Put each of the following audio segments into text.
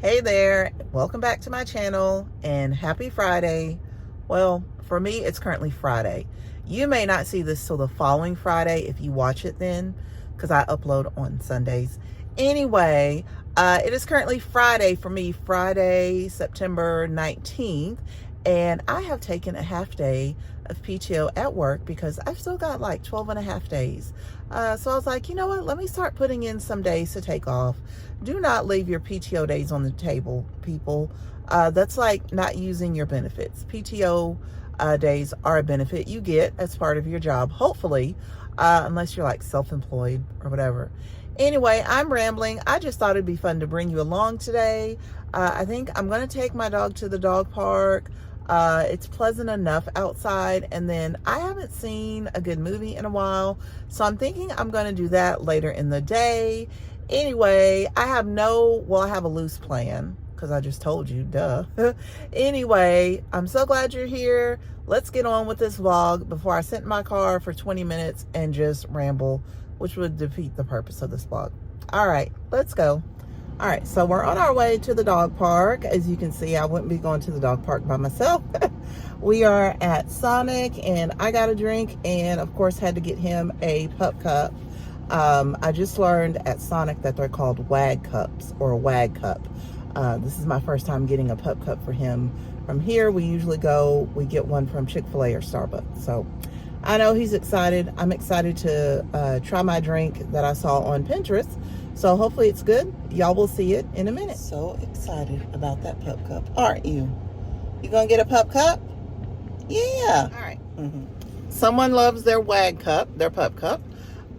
Hey there, welcome back to my channel and happy Friday. Well, for me, it's currently Friday. You may not see this till the following Friday if you watch it then, because I upload on Sundays. Anyway, it is currently Friday for me, Friday, September 19th, and I have taken a half day of PTO at work because I've still got like 12 and a half days. So I was like, you know what, let me start putting in some days to take off. Do not leave your PTO days on the table, people. That's like not using your benefits. PTO days are a benefit you get as part of your job, hopefully, unless you're like self-employed or whatever. Anyway, I'm rambling. I just thought it'd be fun to bring you along today. I think I'm going to take my dog to the dog park. It's pleasant enough outside, and then I haven't seen a good movie in a while, so I'm thinking I'm going to do that later in the day. Anyway, I have a loose plan because I just told you, duh. Anyway, I'm so glad you're here. Let's get on with this vlog before I sit in my car for 20 minutes and just ramble, which would defeat the purpose of this vlog. All right, let's go. All right, so we're on our way to the dog park. As you can see, I wouldn't be going to the dog park by myself. We are at Sonic, and I got a drink, and of course had to get him a pup cup. I just learned at Sonic that they're called WAG cups, or a WAG cup. This is my first time getting a pup cup for him. From here, we get one from Chick-fil-A or Starbucks. So I know he's excited. I'm excited to try my drink that I saw on Pinterest. So hopefully it's good. Y'all will see it in a minute. So excited about that pup cup, aren't you? You gonna get a pup cup? Yeah. All right. Someone loves their WAG cup, their pup cup.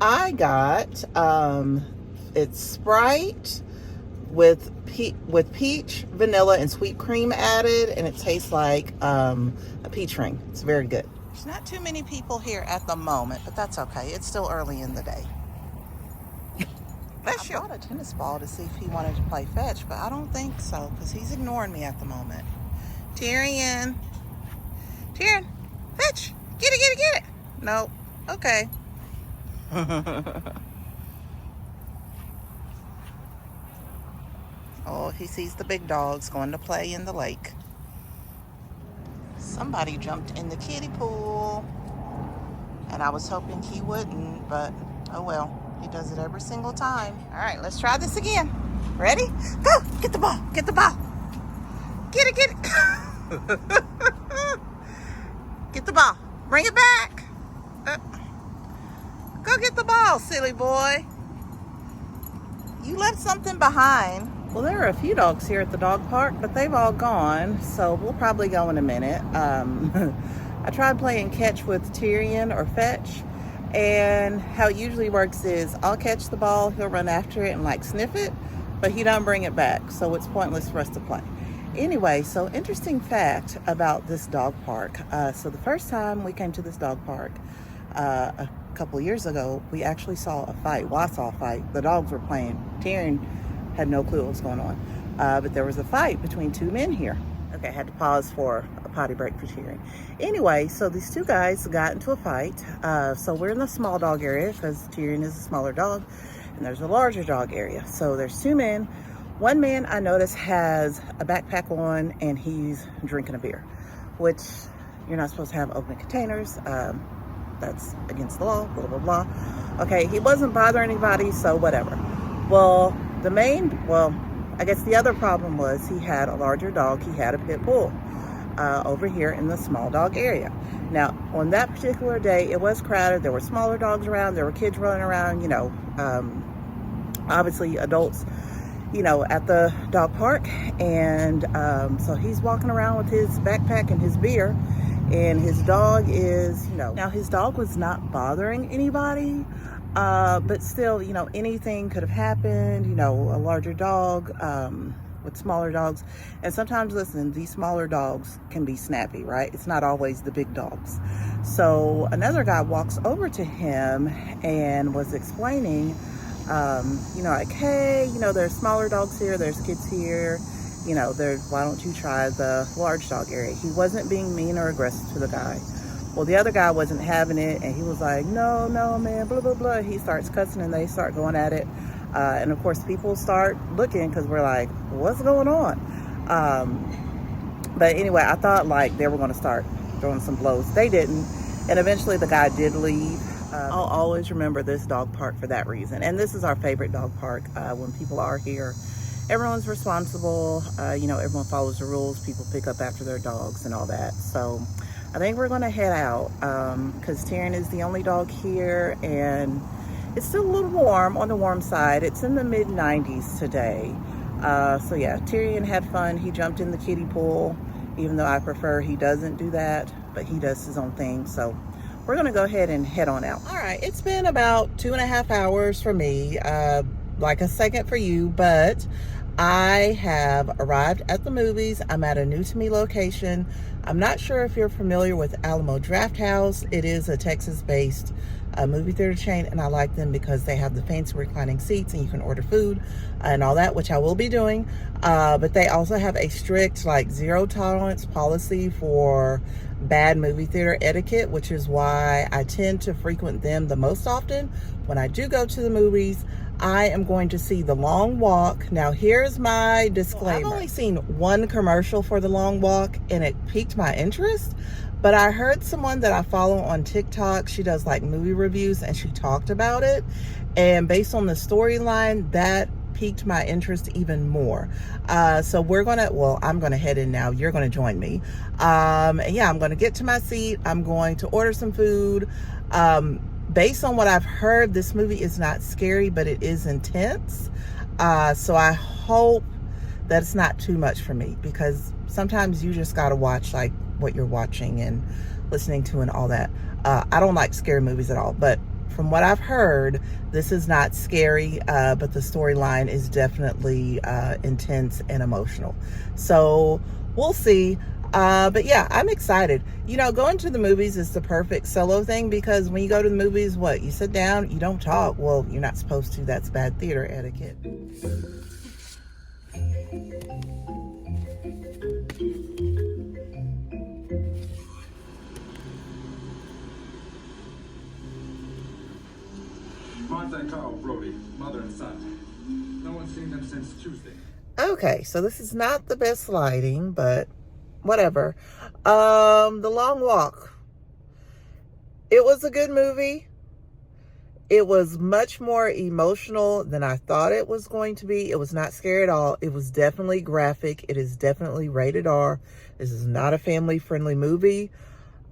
I got it's Sprite with peach, vanilla, and sweet cream added, and it tastes like a peach ring. It's very good. There's not too many people here at the moment, but that's okay. It's still early in the day. I bought a tennis ball to see if he wanted to play fetch, but I don't think so because he's ignoring me at the moment. Tyrion, fetch, get it. Nope. Okay. Oh, he sees the big dogs going to play in the lake. Somebody jumped in the kiddie pool, and I was hoping he wouldn't, but oh well. He does it every single time. All right, let's try this again. Ready? Go! Get the ball! Get the ball! Get it! Get the ball. Bring it back. Go get the ball, silly boy. You left something behind. Well, there are a few dogs here at the dog park, but they've all gone, so we'll probably go in a minute. I tried playing catch with Tyrion or fetch, and how it usually works is I'll catch the ball, he'll run after it and like sniff it, but he don't bring it back, so it's pointless for us to play. Anyway, so interesting fact about this dog park. So the first time we came to this dog park a couple of years ago, we actually saw a fight. Well, I saw a fight. The dogs were playing. Tyrion had no clue what was going on. But there was a fight between two men here. Okay, I had to pause for a potty break for Tyrion. Anyway, so these two guys got into a fight. So we're in the small dog area because Tyrion is a smaller dog, and there's a larger dog area. So there's two men. One man I noticed has a backpack on, and he's drinking a beer, which you're not supposed to have open containers. That's against the law, blah, blah, blah. Okay, he wasn't bothering anybody, so whatever. Well, I guess the other problem was he had a larger dog. He had a pit bull over here in the small dog area. Now, on that particular day, it was crowded. There were smaller dogs around. There were kids running around, obviously adults, at the dog park. And so he's walking around with his backpack and his beer. And his dog is, now his dog was not bothering anybody. But still, anything could have happened, a larger dog with smaller dogs. And sometimes, listen, these smaller dogs can be snappy, right? It's not always the big dogs. So another guy walks over to him and was explaining, like, hey, there's smaller dogs here, there's kids here, why don't you try the large dog area? He wasn't being mean or aggressive to the guy. Well, the other guy wasn't having it, and he was like, no, man, blah, blah, blah. He starts cussing, and they start going at it. And of course, people start looking because we're like, what's going on? But anyway, I thought like they were going to start throwing some blows. They didn't. And eventually the guy did leave. I'll always remember this dog park for that reason. And this is our favorite dog park. When people are here, everyone's responsible. Everyone follows the rules. People pick up after their dogs and all that. So I think we're going to head out because Tyrion is the only dog here. And it's still a little warm, on the warm side. It's in the mid-90s today. So yeah, Tyrion had fun. He jumped in the kiddie pool, even though I prefer he doesn't do that, but he does his own thing. So we're gonna go ahead and head on out. All right, it's been about 2.5 hours for me, like a second for you, but I have arrived at the movies. I'm at a new to me location. I'm not sure if you're familiar with Alamo Drafthouse. It is a Texas-based movie theater chain, and I like them because they have the fancy reclining seats and you can order food and all that, which I will be doing. But they also have a strict like zero tolerance policy for bad movie theater etiquette, which is why I tend to frequent them the most often. When I do go to the movies, I am going to see The Long Walk. Now, here's my disclaimer. I've only seen one commercial for The Long Walk, and it piqued my interest. But I heard someone that I follow on TikTok, she does like movie reviews, and she talked about it. And based on the storyline, that piqued my interest even more. So I'm gonna head in now. You're gonna join me. And yeah, I'm gonna get to my seat. I'm going to order some food. Based on what I've heard, this movie is not scary, but it is intense. So I hope that it's not too much for me, because sometimes you just gotta watch like what you're watching and listening to and all that. I don't like scary movies at all, but from what I've heard, this is not scary, but the storyline is definitely intense and emotional. So we'll see. But yeah, I'm excited. Going to the movies is the perfect solo thing, because when you go to the movies, you sit down, you don't talk. Well, you're not supposed to. That's bad theater etiquette. Martha and Carl Brody, mother and son. No one's seen them since Tuesday. Okay, so this is not the best lighting, but whatever. The Long Walk. It was a good movie. It was much more emotional than I thought it was going to be. It was not scary at all. It was definitely graphic. It is definitely rated R. This is not a family-friendly movie.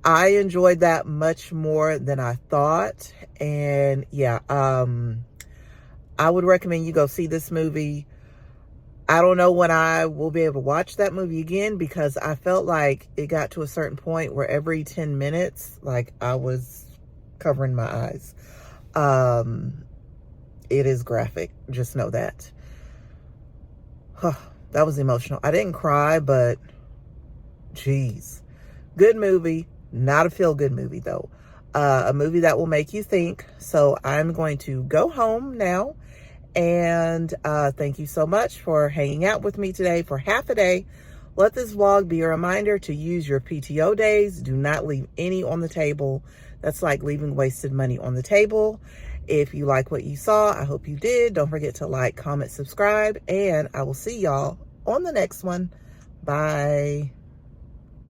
I enjoyed that much more than I thought. And yeah, I would recommend you go see this movie. I don't know when I will be able to watch that movie again, because I felt like it got to a certain point where every 10 minutes, like, I was covering my eyes. It is graphic. Just know that. That was emotional. I didn't cry, but geez. Good movie. Not a feel-good movie, though. A movie that will make you think. So I'm going to go home now. And thank you so much for hanging out with me today for half a day. Let this vlog be a reminder to use your PTO days. Do not leave any on the table. That's like leaving wasted money on the table. If you like what you saw, I hope you did. Don't forget to like, comment, subscribe, and I will see y'all on the next one. Bye.